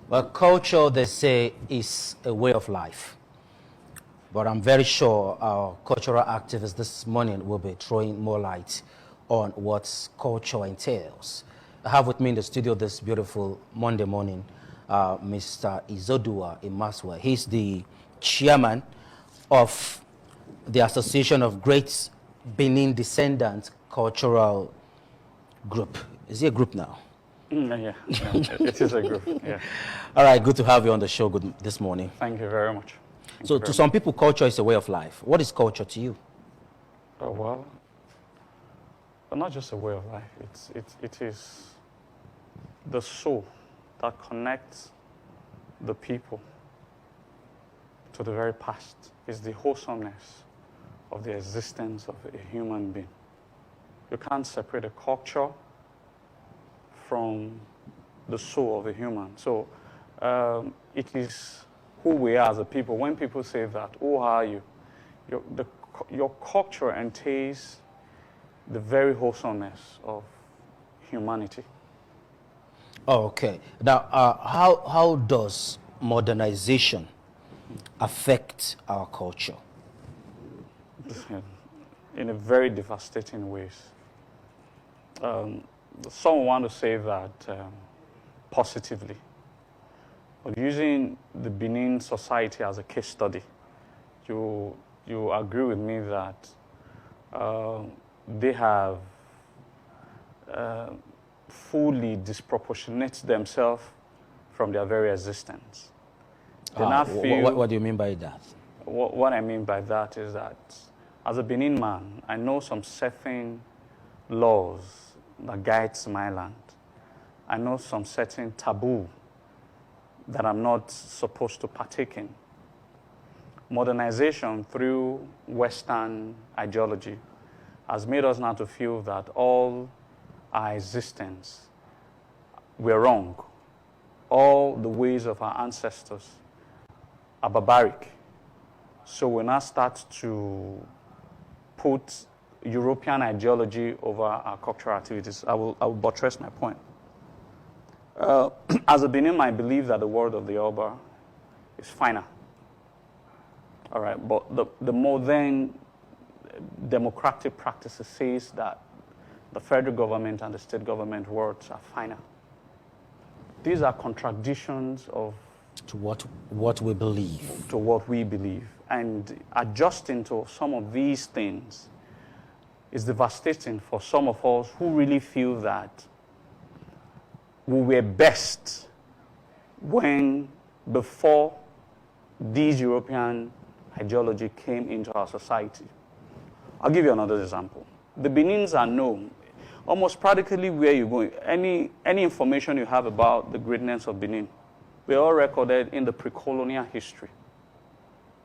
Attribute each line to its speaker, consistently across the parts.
Speaker 1: Well, culture, they say, is a way of life. But I'm very sure our cultural activists this morning will be throwing more light on what culture entails. I have with me in the studio this beautiful Monday morning, Mr. Izodua Imaswa. He's the chairman of the Association of Great Benin Descendant Cultural Group. Is it a group now?
Speaker 2: Yeah, it is a group, yeah.
Speaker 1: All right, good to have you on the show this morning.
Speaker 2: Thank you very much.
Speaker 1: So to some people, culture is a way of life. What is culture to you?
Speaker 2: Oh, well, not just a way of life. It is the soul that connects the people to the very past. It's the wholesomeness of the existence of a human being. You can't separate a culture from the soul of a human. So it is who we are as a people. When people say that, who are you? Your culture entails the very wholesomeness of humanity.
Speaker 1: Oh, okay. Now, how does modernization affect our culture?
Speaker 2: In a very devastating ways. Some want to say that positively, but using the Benin society as a case study, you agree with me that they have fully disproportionate themselves from their very existence.
Speaker 1: What do you mean by that?
Speaker 2: What I mean by that is that as a Benin man, I know some certain laws that guides my land. I know some certain taboo that I'm not supposed to partake in. Modernization through Western ideology has made us now to feel that all our existence were wrong. All the ways of our ancestors are barbaric. So we now start to put European ideology over our cultural activities. I will buttress my point. As a Benin, I believe that the word of the Oba is final. All right, but the modern democratic practices says that the federal government and the state government words are final. These are contradictions of
Speaker 1: to what we believe.
Speaker 2: To what we believe. And adjusting to some of these things is devastating for some of us who really feel that we were best before these European ideology came into our society. I'll give you another example. The Benins are known, almost practically where you're going, any information you have about the greatness of Benin, we're all recorded in the pre-colonial history,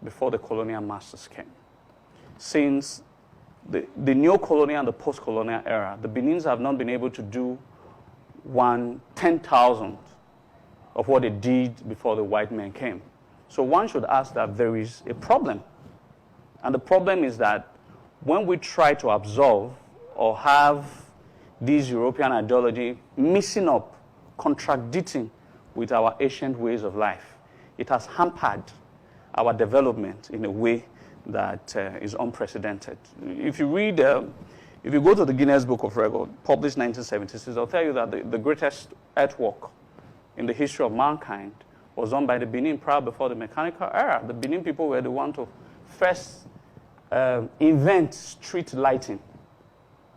Speaker 2: before the colonial masters came. Since the neo-colonial and the post-colonial era, the Benins have not been able to do 1/10,000 of what they did before the white men came. So one should ask that there is a problem. And the problem is that when we try to absorb or have this European ideology mixing up, contradicting with our ancient ways of life, it has hampered our development in a way that is unprecedented. If you read, if you go to the Guinness Book of Records, published 1976, they'll tell you that the greatest earthwork in the history of mankind was done by the Benin prior before the mechanical era. The Benin people were the ones to first invent street lighting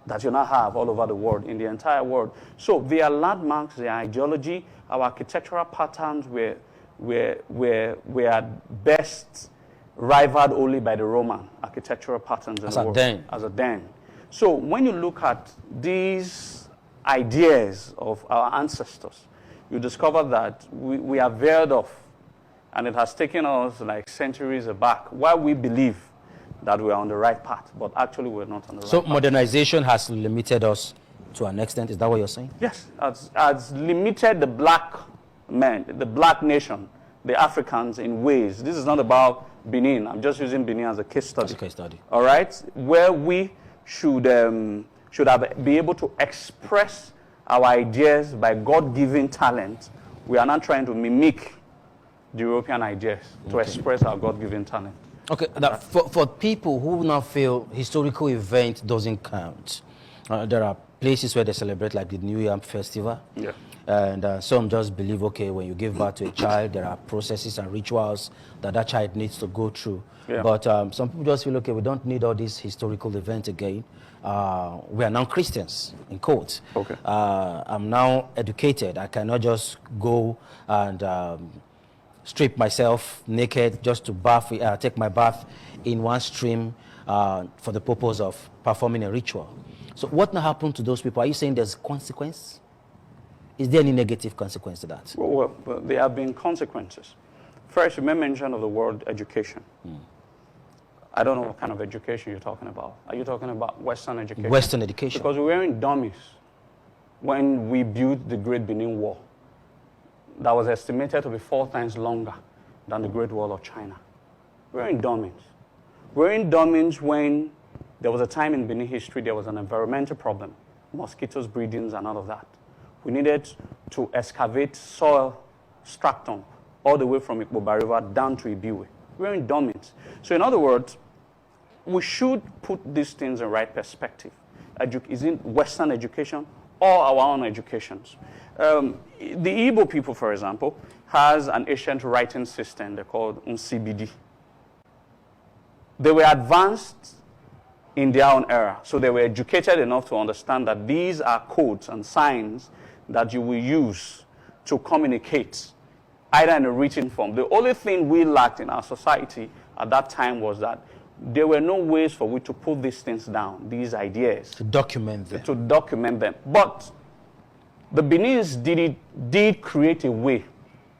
Speaker 2: that you now have all over the world, in the entire world. So their landmarks, their ideology, our architectural patterns were at best rivaled only by the Roman architectural patterns in the world. As a den. So when you look at these ideas of our ancestors, you discover that we are veered off, and it has taken us like centuries back, while we believe that we are on the right path, but actually we're not on the right path.
Speaker 1: So modernization has limited us to an extent, is that what you're saying?
Speaker 2: Yes, has limited the black men, the black nation, the Africans in ways. This is not about Benin. I'm just using Benin as a case study.
Speaker 1: As a case study.
Speaker 2: All right? Where we should be able to express our ideas by God-given talent we are not trying to mimic the European ideas to express our God-given talent.
Speaker 1: Okay, now for people who now feel historical event doesn't count, there are places where they celebrate like the New Yam Festival.
Speaker 2: Yeah.
Speaker 1: And some just believe, okay, when you give birth to a child, there are processes and rituals that child needs to go through.
Speaker 2: Yeah.
Speaker 1: But some people just feel, okay, we don't need all these historical events again. We are now Christians, in quotes.
Speaker 2: Okay.
Speaker 1: I'm now educated. I cannot just go and strip myself naked just to bath, take my bath in one stream for the purpose of performing a ritual. So what now happened to those people? Are you saying there's consequence? Is there any negative consequence to that?
Speaker 2: Well, there have been consequences. First, you made mention of the word education. I don't know what kind of education you're talking about. Are you talking about Western education?
Speaker 1: Western education.
Speaker 2: Because we were in dummies when we built the Great Benin Wall. That was estimated to be 4 times longer than the Great Wall of China. We were in dummies. We were in dummies when there was a time in Benin history there was an environmental problem, mosquitoes, breedings, and all of that. We needed to excavate soil stratum all the way from Ikpoba River down to Ibiwe. We were in dummies. So in other words, we should put these things in right perspective. Is it Western education or our own educations? The Igbo people, for example, has an ancient writing system they called Nsibidi. They were advanced in their own era, so they were educated enough to understand that these are codes and signs that you will use to communicate, either in a written form. The only thing we lacked in our society at that time was that there were no ways for we to put these things down, these ideas.
Speaker 1: To document them.
Speaker 2: To document them. But the Beninese did create a way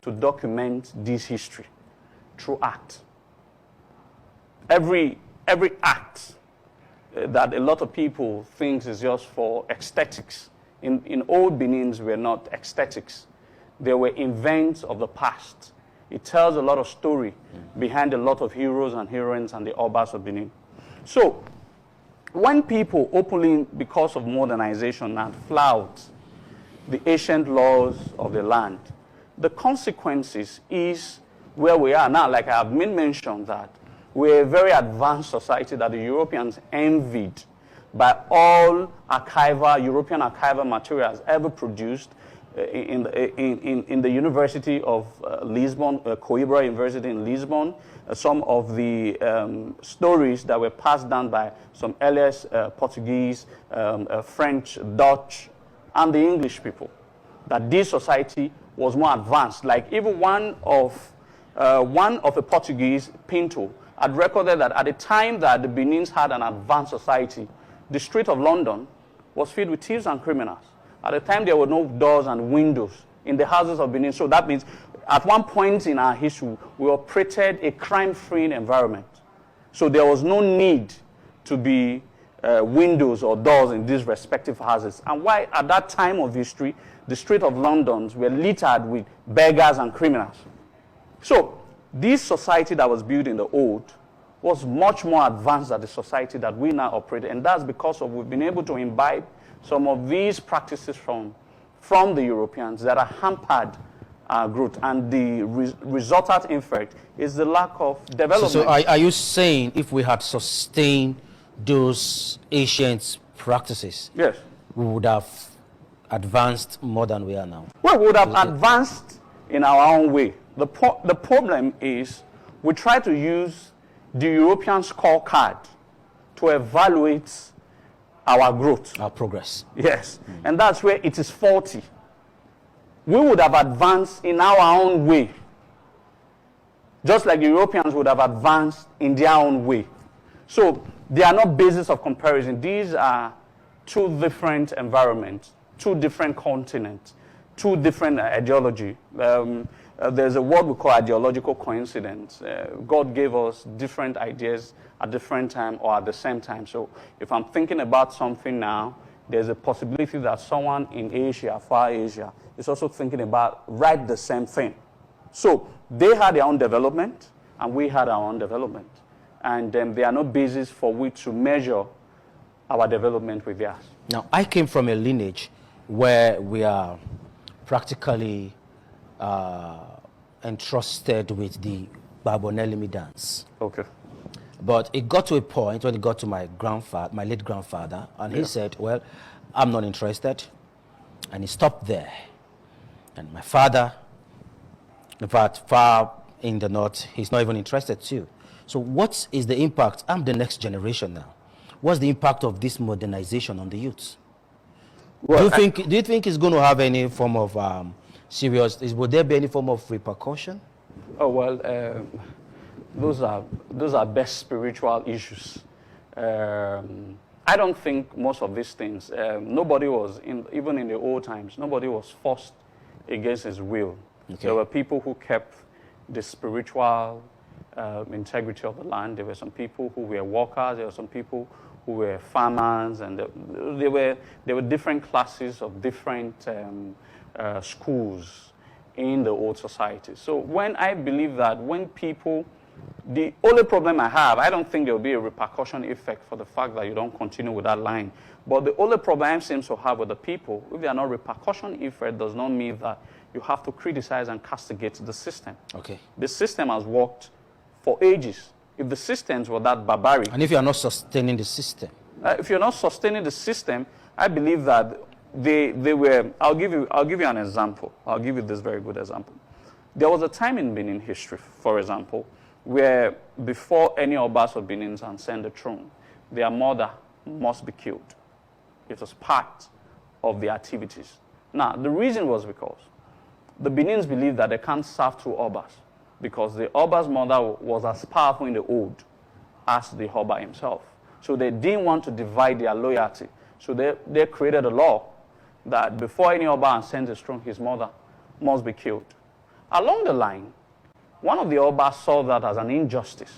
Speaker 2: to document this history through art. Every act that a lot of people think is just for aesthetics. In old Benins were not aesthetics. They were events of the past. It tells a lot of story behind a lot of heroes and heroines and the Obas of Benin. So, when people openly, because of modernization, and flout the ancient laws of the land, the consequences is where we are now. Like I have mentioned that we're a very advanced society that the Europeans envied by all European archival materials ever produced in the University of Lisbon, Coimbra University in Lisbon. Some of the stories that were passed down by some earliest Portuguese, French, Dutch, and the English people, that this society was more advanced. Like even one of a Portuguese, Pinto, had recorded that at the time that the Benins had an advanced society, the street of London was filled with thieves and criminals. At the time, there were no doors and windows in the houses of Benin. So that means at one point in our history, we operated a crime-free environment. So there was no need to be windows or doors in these respective houses. And why at that time of history, the street of London were littered with beggars and criminals. So this society that was built in the old was much more advanced than the society that we now operate. And that's because we've been able to imbibe some of these practices from the Europeans that are hampered our growth. And the resultant effect is the lack of development.
Speaker 1: So are you saying if we had sustained those ancient practices,
Speaker 2: yes,
Speaker 1: we would have advanced more than we are now?
Speaker 2: Well, we would have advanced in our own way. The problem is we try to use the European scorecard to evaluate our growth.
Speaker 1: Our progress.
Speaker 2: Yes. And that's where it is faulty. We would have advanced in our own way, just like the Europeans would have advanced in their own way. So they are not basis of comparison. These are two different environments, two different continents, two different ideology. There's a word we call ideological coincidence. God gave us different ideas at different time or at the same time. So if I'm thinking about something now, there's a possibility that someone in Asia, Far Asia, is also thinking about right the same thing. So they had their own development, and we had our own development. And there are no basis for which to measure our development with theirs.
Speaker 1: Now, I came from a lineage where we are practically entrusted with the Babonelimi dance.
Speaker 2: Okay.
Speaker 1: But it got to a point when it got to my grandfather, my late grandfather, and he said, well, I'm not interested. And he stopped there. And my father, in fact, far in the north, he's not even interested too. So what is the impact? I'm the next generation now. What's the impact of this modernization on the youth?
Speaker 2: Well,
Speaker 1: do you think it's going to have any form of would there be any form of repercussion?
Speaker 2: Oh, well, those are best spiritual issues. I don't think most of these things, nobody was, even in the old times, nobody was forced against his will.
Speaker 1: Okay.
Speaker 2: There were people who kept the spiritual integrity of the land. There were some people who were workers. There were some people who were farmers, and there were different classes of different schools in the old society. So I believe that when people, the only problem I have, I don't think there will be a repercussion effect for the fact that you don't continue with that line. But the only problem I seem to have with the people, if there are no repercussion effect, does not mean that you have to criticize and castigate the system.
Speaker 1: Okay.
Speaker 2: The system has worked for ages. If the systems were that barbaric,
Speaker 1: and if you are not sustaining the system,
Speaker 2: if you're not sustaining the system, I believe that they were. I'll give you an example. I'll give you this very good example. There was a time in Benin history, for example, where before any Obas of Benin ascend the throne, their mother must be killed. It was part of the activities. Now, the reason was because the Benins believed that they can't serve two Obas, because the Oba's mother was as powerful in the old as the Oba himself. So they didn't want to divide their loyalty. So they created a law that before any Oba ascends the throne, his mother must be killed. Along the line, one of the Obas saw that as an injustice,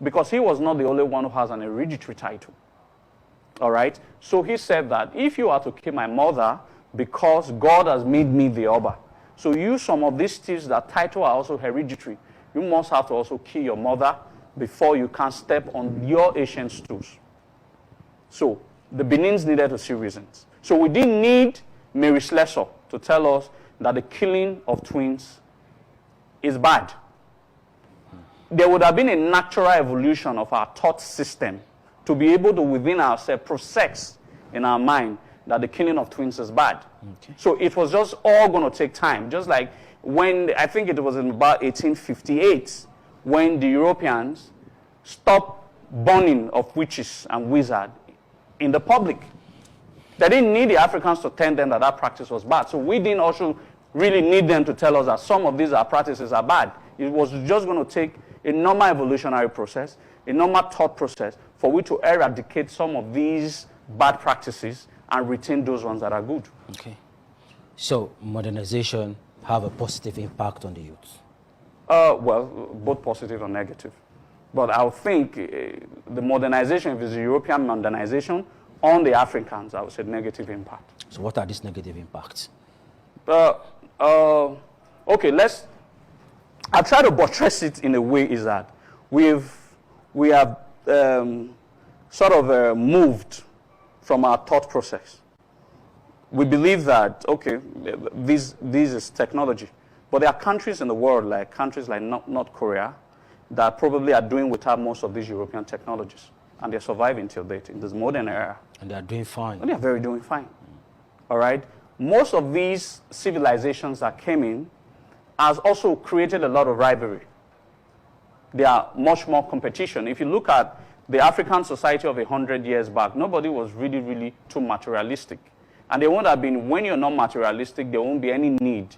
Speaker 2: because he was not the only one who has an hereditary title. All right? So he said that if you are to kill my mother because God has made me the Oba, so you, some of these thieves that title are also hereditary, you must have to also kill your mother before you can step on your ancient stools. So the Benins needed to see reasons. So we didn't need Mary Slessor to tell us that the killing of twins is bad. There would have been a natural evolution of our thought system to be able to, within ourselves, process in our mind that the killing of twins is bad. Okay. So it was just all going to take time. Just like when, I think it was in about 1858, when the Europeans stopped burning of witches and wizards in the public. They didn't need the Africans to tell them that that practice was bad. So we didn't also really need them to tell us that some of these practices are bad. It was just going to take a normal evolutionary process, a normal thought process, for we to eradicate some of these bad practices and retain those ones that are good.
Speaker 1: Okay. So modernization have a positive impact on the youth?
Speaker 2: Well, both positive and negative. But I would think the modernization, if it's a European modernization, on the Africans, I would say negative impact.
Speaker 1: So what are these negative impacts?
Speaker 2: Okay, I'll try to buttress it in a way is that we have sort of moved from our thought process. We believe that, okay, this is technology. But there are countries in the world, like countries like North Korea, that probably are doing without most of these European technologies. And they're surviving till date in this modern era.
Speaker 1: And they're doing fine.
Speaker 2: And they're doing fine. All right? Most of these civilizations that came in has also created a lot of rivalry. There are much more competition. If you look at the African society of 100 years back, nobody was really, really too materialistic. And there won't have been, when you're not materialistic, there won't be any need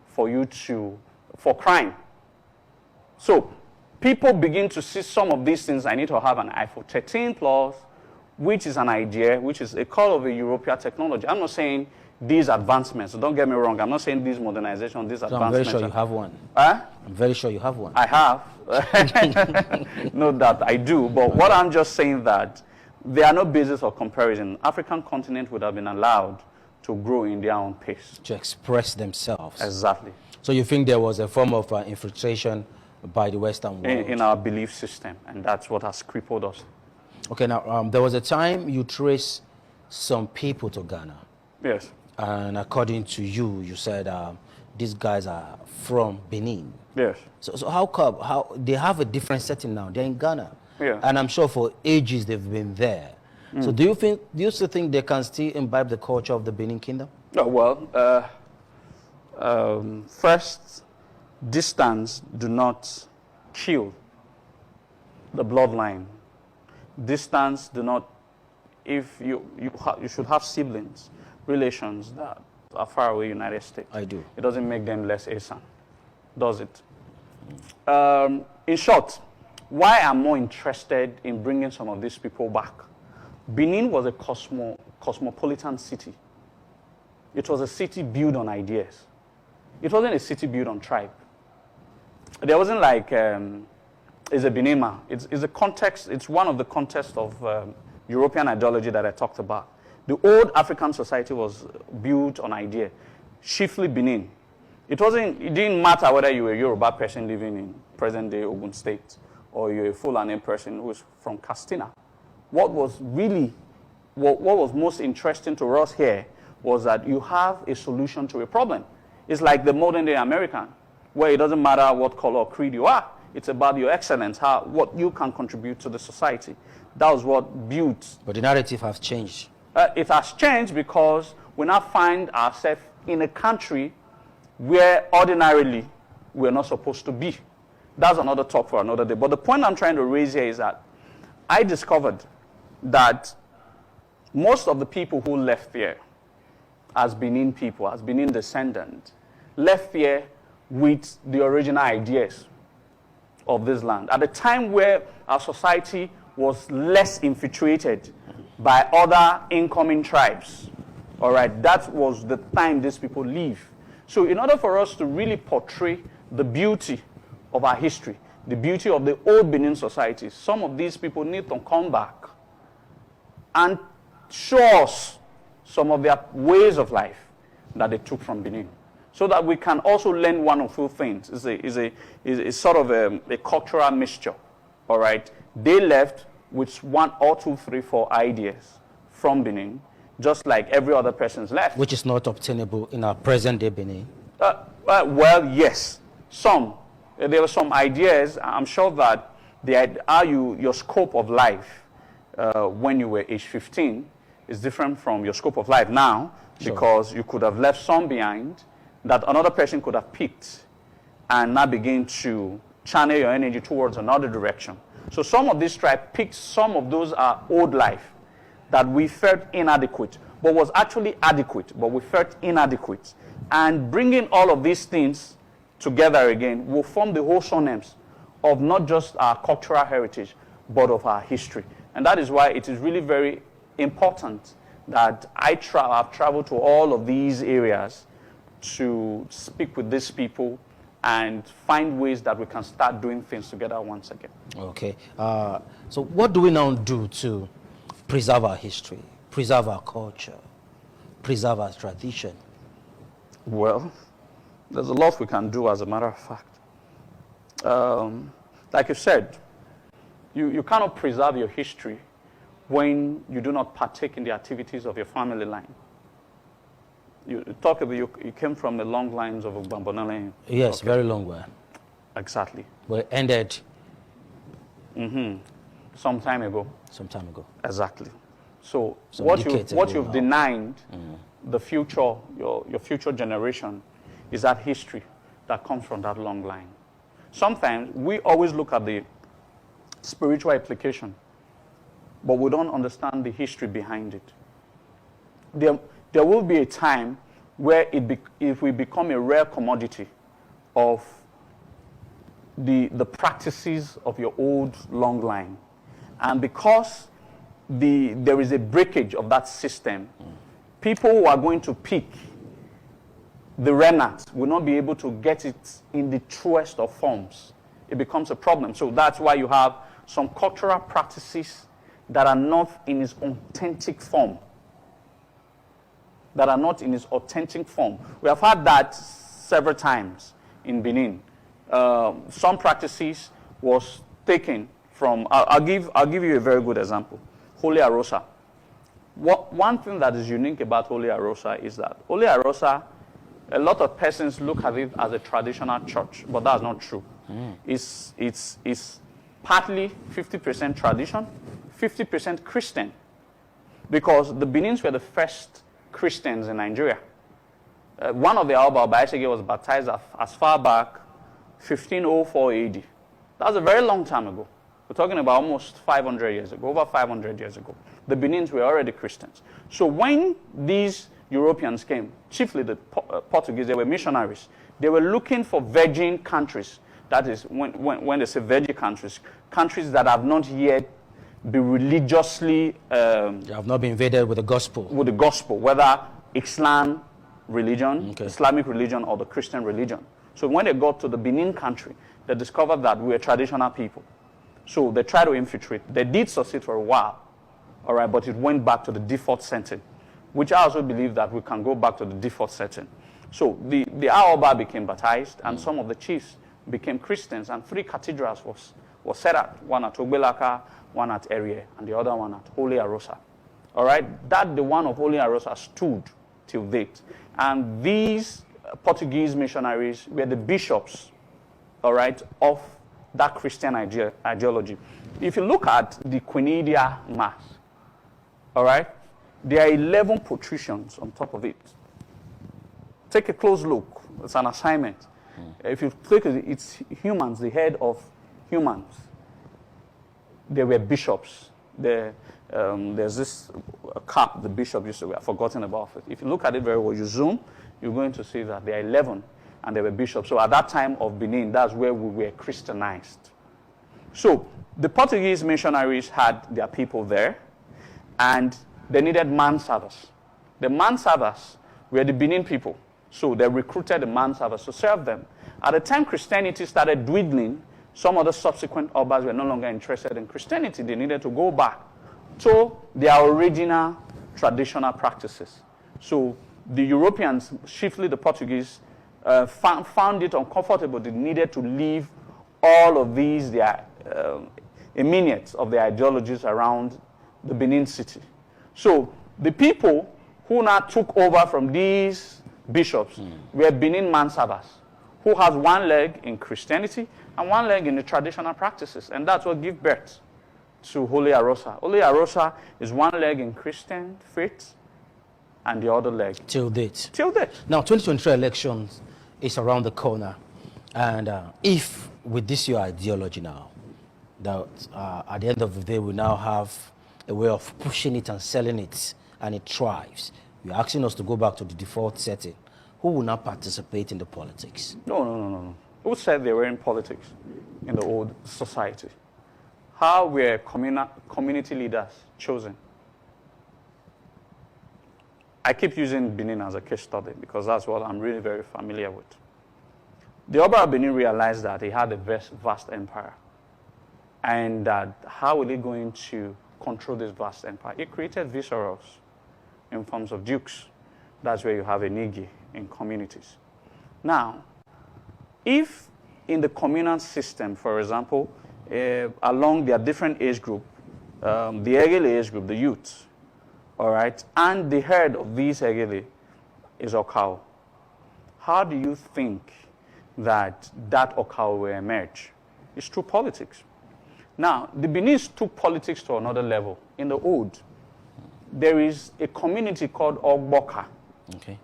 Speaker 2: for you for crime. So people begin to see some of these things. I need to have an iPhone 13 Plus, which is an idea, which is a call of a European technology. I'm not saying these advancements, so don't get me wrong. I'm not saying this modernization, these advancements.
Speaker 1: I'm very sure you have one.
Speaker 2: Huh?
Speaker 1: I'm very sure you have one.
Speaker 2: I have. No, that I do. But what I'm just saying that there are no basis of comparison. African continent would have been allowed to grow in their own pace.
Speaker 1: To express themselves.
Speaker 2: Exactly.
Speaker 1: So you think there was a form of infiltration by the Western world?
Speaker 2: In our belief system, and that's what has crippled us.
Speaker 1: Okay, now, there was a time you traced some people to Ghana.
Speaker 2: Yes.
Speaker 1: And according to you, you said these guys are from Benin.
Speaker 2: Yes.
Speaker 1: So how come, they have a different setting now? They're in Ghana.
Speaker 2: Yeah.
Speaker 1: And I'm sure for ages they've been there. So do you still think they can still imbibe the culture of the Benin Kingdom?
Speaker 2: Oh, well, first, distance do not kill the bloodline. Distance do not, if you should have siblings, relations that are far away United States.
Speaker 1: I do.
Speaker 2: It doesn't make them less ASAN, does it? In short, why I'm more interested in bringing some of these people back. Benin was a cosmopolitan city. It was a city built on ideas. It wasn't a city built on tribe. There wasn't like, it's a Benema. It's a context, it's one of the contexts of European ideology that I talked about. The old African society was built on idea, chiefly Benin. It didn't matter whether you were a Yoruba person living in present-day Ogun State or you're a Fulani person who's from Castina. What was most interesting to us here was that you have a solution to a problem. It's like the modern-day American, where it doesn't matter what color or creed you are. It's about your excellence, what you can contribute to the society. That was what built.
Speaker 1: But the narrative has changed.
Speaker 2: It has changed because we now find ourselves in a country where ordinarily we're not supposed to be. That's another talk for another day. But the point I'm trying to raise here is that I discovered that most of the people who left here as Benin people, as Benin descendants, left here with the original ideas of this land. At a time where our society was less infiltrated by other incoming tribes, all right, that was the time these people lived. So in order for us to really portray the beauty of our history, the beauty of the old Benin society, some of these people need to come back and show us some of their ways of life that they took from Benin, so that we can also learn one or two things. It's sort of a cultural mixture, all right? They left with 1 or 2, 3, 4 ideas from Benin, just like every other person's left.
Speaker 1: Which is not obtainable in our present-day Benin.
Speaker 2: Well, yes, some. There were some ideas. I'm sure that your scope of life when you were age 15 is different from your scope of life now, because you could have left some behind that another person could have picked and now begin to channel your energy towards another direction. So some of these tribes picked some of those old life that we felt inadequate, but was actually adequate, but we felt inadequate. And bringing all of these things together again will form the wholesomeness of not just our cultural heritage, but of our history. And that is why it is really very important that I've traveled to all of these areas to speak with these people and find ways that we can start doing things together once again.
Speaker 1: Okay. So what do we now do to preserve our history, preserve our culture, preserve our tradition?
Speaker 2: Well, there's a lot we can do, as a matter of fact. Like you said, you cannot preserve your history when you do not partake in the activities of your family line. You came from the long lines of Bambonale.
Speaker 1: Yes, okay. Very long way.
Speaker 2: Exactly.
Speaker 1: Well, ended.
Speaker 2: Some time ago.
Speaker 1: Some time ago.
Speaker 2: Exactly. So what you've denied the future, your future generation, is that history that comes from that long line. Sometimes we always look at the spiritual application, but we don't understand the history behind it. There will be a time where if we become a rare commodity of the practices of your old long line, and because there is a breakage of that system, people who are going to pick the remnant will not be able to get it in the truest of forms. It becomes a problem. So that's why you have some cultural practices that are not in its authentic form. That are not in its authentic form. We have had that several times in Benin. Some practices was taken from, I'll give you a very good example. Holy Arosa. One thing that is unique about Holy Arosa is that Holy Arosa a lot of persons look at it as a traditional church, but that's not true. It's partly 50% tradition, 50% Christian, because the Benins were the first Christians in Nigeria. One of the Alba Baisege was baptized as far back 1504 AD. That was a very long time ago. We're talking about almost 500 years ago, over 500 years ago. The Benins were already Christians. So when these Europeans came, chiefly the Portuguese, they were missionaries. They were looking for virgin countries. That is, when they say virgin countries, countries that have not yet been religiously...
Speaker 1: they have not been invaded with the gospel.
Speaker 2: With the gospel, whether Islam religion, Islamic religion, or the Christian religion. So when they got to the Benin country, they discovered that we were traditional people. So they tried to infiltrate. They did succeed for a while, all right, but it went back to the default setting, which I also believe that we can go back to the default setting. So the Aoba became baptized, and some of the chiefs became Christians, and 3 cathedrals was set up, one at Ogbelaka, one at Erie, and the other one at Holy Arosa. All right, that the one of Holy Arosa stood till date. And these Portuguese missionaries were the bishops, all right, of that Christian ideology. If you look at the Quinidia Mass, all right, there are 11 protrusions on top of it. Take a close look. It's an assignment. If you take it, it's humans, the head of humans. They were bishops. There's this cap the bishop used to wear. I've forgotten about it. If you look at it very well, you zoom, you're going to see that there are 11, and they were bishops. So at that time of Benin, that's where we were Christianized. So the Portuguese missionaries had their people there, and they needed manservers. The manservers were the Benin people. So they recruited the manservers to serve them. At the time Christianity started dwindling, some of the subsequent Obas were no longer interested in Christianity. They needed to go back to their original traditional practices. So the Europeans, chiefly the Portuguese, found it uncomfortable. They needed to leave all of these, their emanates of their ideologies around the Benin city. So the people who now took over from these bishops were Benin manservers, who has one leg in Christianity and one leg in the traditional practices. And that's what gives birth to Holy Arosa. Holy Arosa is one leg in Christian faith and the other leg.
Speaker 1: Till date.
Speaker 2: Till date.
Speaker 1: Now, 2023 elections is around the corner. And if with this your ideology now, that at the end of the day we now have a way of pushing it and selling it, and it thrives, you're asking us to go back to the default setting, who will not participate in the politics?
Speaker 2: No. Who said they were in politics in the old society? How were community leaders chosen? I keep using Benin as a case study because that's what I'm really very familiar with. The Oba of Benin realized that he had a vast empire, and that how are they going to control this vast empire? He created viceroys in forms of dukes. That's where you have a Nigi in communities. Now, if in the communal system, for example, along their different age group, the Egele age group, the youth, all right, and the head of these Egele is Okao, how do you think that Okao will emerge? It's through politics. Now, the Beninese took politics to another level. In the Old, there is a community called Ogboka.
Speaker 1: Okay.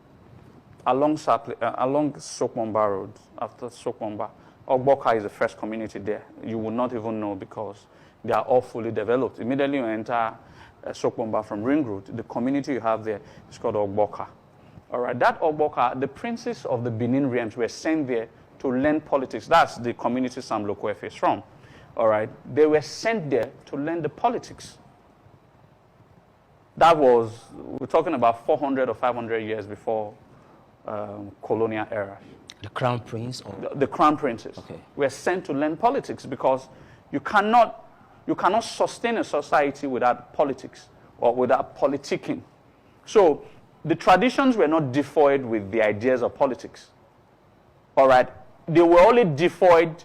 Speaker 2: Along Sokmomba Road, after Sokmomba. Ogboka is the first community there. You would not even know because they are all fully developed. Immediately you enter Sokmomba from Ring Road, the community you have there is called Ogboka. All right, that Ogboka, the princes of the Benin realms were sent there to learn politics. That's the community Sam Lokwefe is from. All right, they were sent there to learn the politics. That was, we're talking about 400 or 500 years before colonial era.
Speaker 1: The crown prince? Or?
Speaker 2: The crown princes were sent to learn politics because you cannot sustain a society without politics or without politicking. So the traditions were not devoid with the ideas of politics. All right, they were only devoid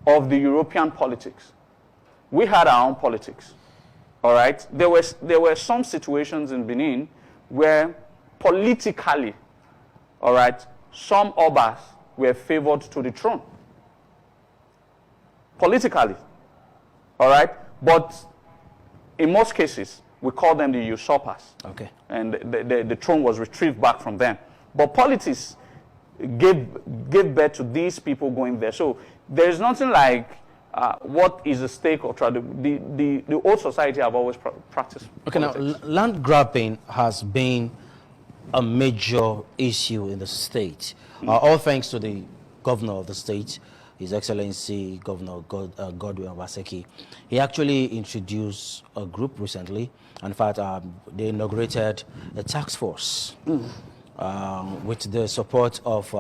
Speaker 2: of the European politics. We had our own politics. All right, there were some situations in Benin where politically, all right, some Obas were favored to the throne. Politically. All right? But in most cases, we call them the usurpers.
Speaker 1: Okay.
Speaker 2: And the throne was retrieved back from them. But politics gave birth to these people going there. So there's nothing like what is the stake or the old society have always practiced.
Speaker 1: Okay,
Speaker 2: politics.
Speaker 1: now land grabbing has been a major issue in the state. All thanks to the governor of the state, His Excellency Governor Godwin Obaseki. He actually introduced a group recently. In fact, they inaugurated a task force with the support of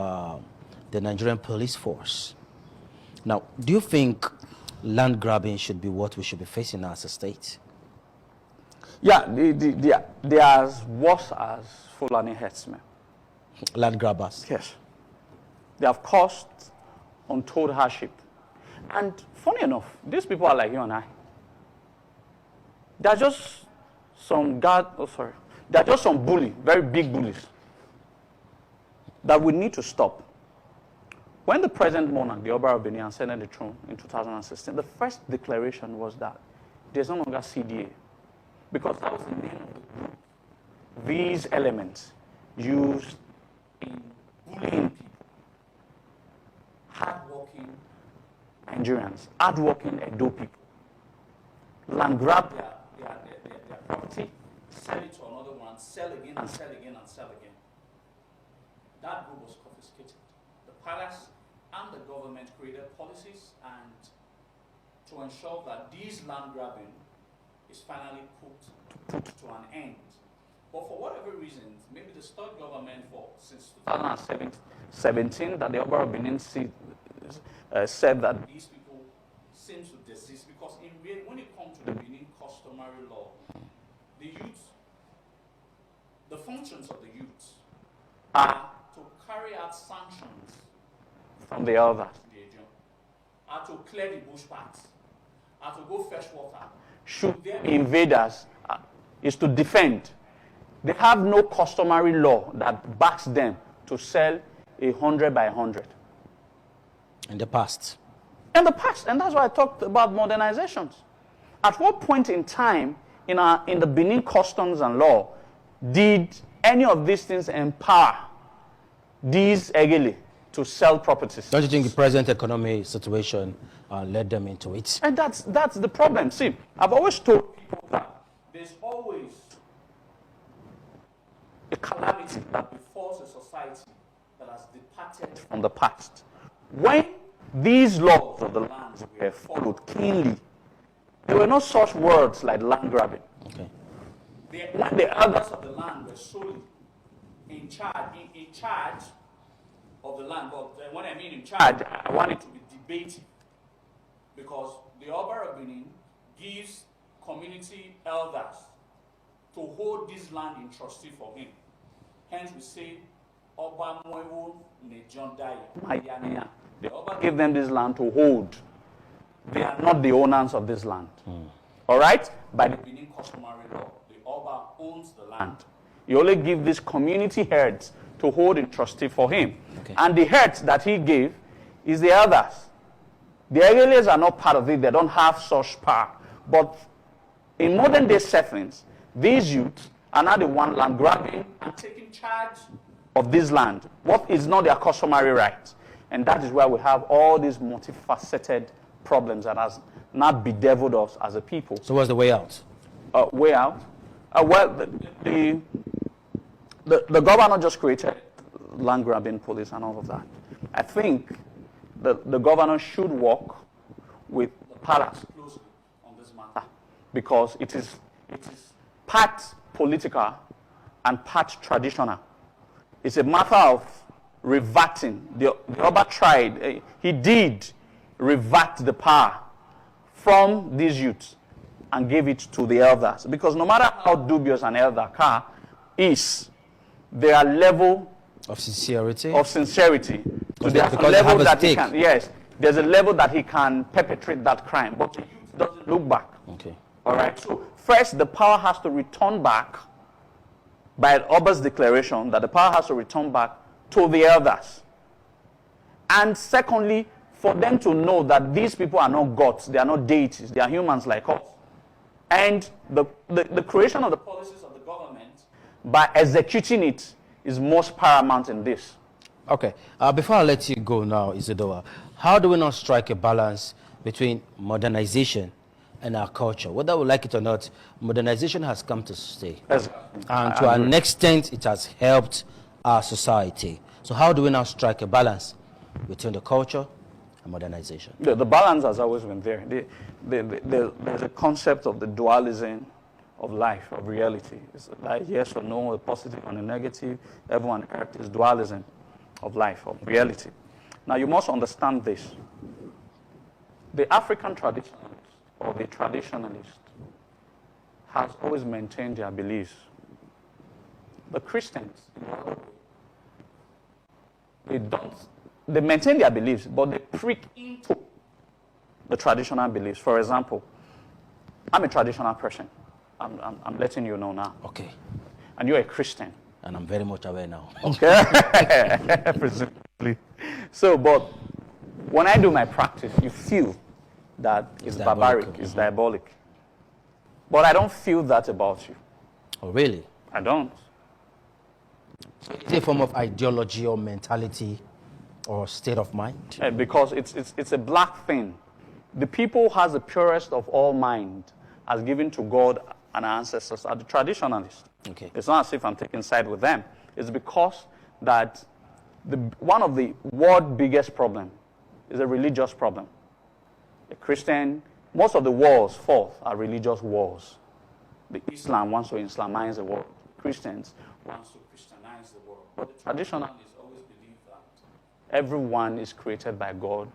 Speaker 1: the Nigerian police force. Now, do you think land grabbing should be what we should be facing as a state?
Speaker 2: Yeah, they are as worse as Fulani herdsmen.
Speaker 1: Land grabbers?
Speaker 2: Yes. They have caused untold hardship. And funny enough, these people are like you and I. They're just some they're just some bully, very big bullies that we need to stop. When the present monarch, the Oba of Benin, ascended the throne in 2016, the first declaration was that there's no longer CDA. Because that was the name of the group these elements used in bullying people. Hard-working Nigerians, hard-working Edo people. Land grab their property, sell it to another one, sell again and sell again and sell again. That group was confiscated. The palace and the government created policies and to ensure that these land grabbing is finally put to an end. But for whatever reasons, maybe the state government since 2017 that the Oba of Benin said that these people seem to desist because when it comes to the Benin customary law, the functions of the youth are to carry out sanctions from the elders, are to clear the bush paths, are to go fetch water. Should there be invaders, is to defend. They have no customary law that backs them to sell 100 by 100.
Speaker 1: In the past.
Speaker 2: In the past, and that's why I talked about modernizations. At what point in time in the Benin customs and law did any of these things empower these Egele to sell properties?
Speaker 1: Don't you think the present economic situation led them into it?
Speaker 2: And that's the problem. See, I've always told people that there's always a calamity that befalls a society that has departed from the past. When these laws of the land were followed keenly, there were no such words like land grabbing.
Speaker 1: Okay.
Speaker 2: When the elders of the land were solely in charge of the land, but when I mean in charge, I want it to be debated. Because the Oba of Benin gives community elders to hold this land in trustee for him. Hence we say, Oba Mwewo Nejondai Mayania. The Oba gave them this land to hold. They are not the owners of this land. All right? By the Benin customary law, the Oba owns the land. You only give these community heads to hold in trustee for him.
Speaker 1: Okay.
Speaker 2: And the heads that he gave is the elders. The Egeles are not part of it. They don't have such power. But in modern day settings, these youths are now the one land grabbing and taking charge of this land. What is not their customary right. And that is where we have all these multifaceted problems that has not bedeviled us as a people.
Speaker 1: So what's the way out?
Speaker 2: Way out? Well, the governor just created land grabbing police and all of that. I think the governor should work with the palace closely on this matter because it is part political and part traditional. It's a matter of reverting. The Oba tried, he did revert the power from these youths and gave it to the elders. Because no matter how dubious an elder is, there are level
Speaker 1: of sincerity.
Speaker 2: So there's a level that he can, yes, there's a level that he can perpetrate that crime, but the youth doesn't look back.
Speaker 1: Okay.
Speaker 2: All right. So first, the power has to return back by Oba's declaration that the power has to return back to the elders. And secondly, for them to know that these people are not gods, they are not deities, they are humans like us. And the creation of the policies of the government, by executing it, is most paramount in this.
Speaker 1: Okay. Before I let you go now, Isidora, how do we not strike a balance between modernization and our culture? Whether we like it or not, modernization has come to stay. And to an extent, it has helped our society. So how do we now strike a balance between the culture and modernization?
Speaker 2: The balance has always been there. There's a concept of the dualism of life, of reality. It's like yes or no, a positive and a negative. Everyone is dualism of life, of reality. Now you must understand this. The African traditionalist or the traditionalist has always maintained their beliefs. The Christians, they don't. They maintain their beliefs, but they prick into the traditional beliefs. For example, I'm a traditional person. I'm letting you know now.
Speaker 1: Okay.
Speaker 2: And you're a Christian.
Speaker 1: And I'm very much aware now.
Speaker 2: Okay. Presumably. So, but when I do my practice, you feel that it's barbaric, it's diabolic. But I don't feel that about you.
Speaker 1: Oh, really?
Speaker 2: I don't.
Speaker 1: Is it a form of ideology or mentality or state of mind?
Speaker 2: Because it's a black thing. The people who has the purest of all mind as given to God and our ancestors are the traditionalists.
Speaker 1: Okay.
Speaker 2: It's not as if I'm taking side with them. It's because that one of the world's biggest problem is a religious problem. The Christian, most of the wars fought are religious wars. The Islam wants to Islamize the world. Christians want to Christianize the world. But the traditionalists always believe that everyone is created by God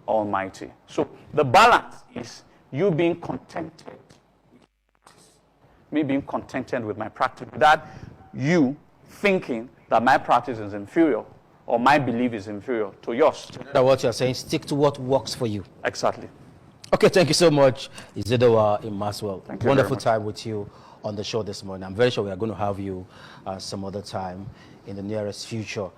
Speaker 2: Almighty. So the balance is you being contented, me being contented with my practice, without you thinking that my practice is inferior or my belief is inferior to yours.
Speaker 1: That's what you're saying. Stick to what works for you.
Speaker 2: Exactly.
Speaker 1: Okay, thank you so much, Isidora in Maswell.
Speaker 2: Thank you.
Speaker 1: Wonderful time with you on the show this morning. I'm very sure we are going to have you some other time in the nearest future.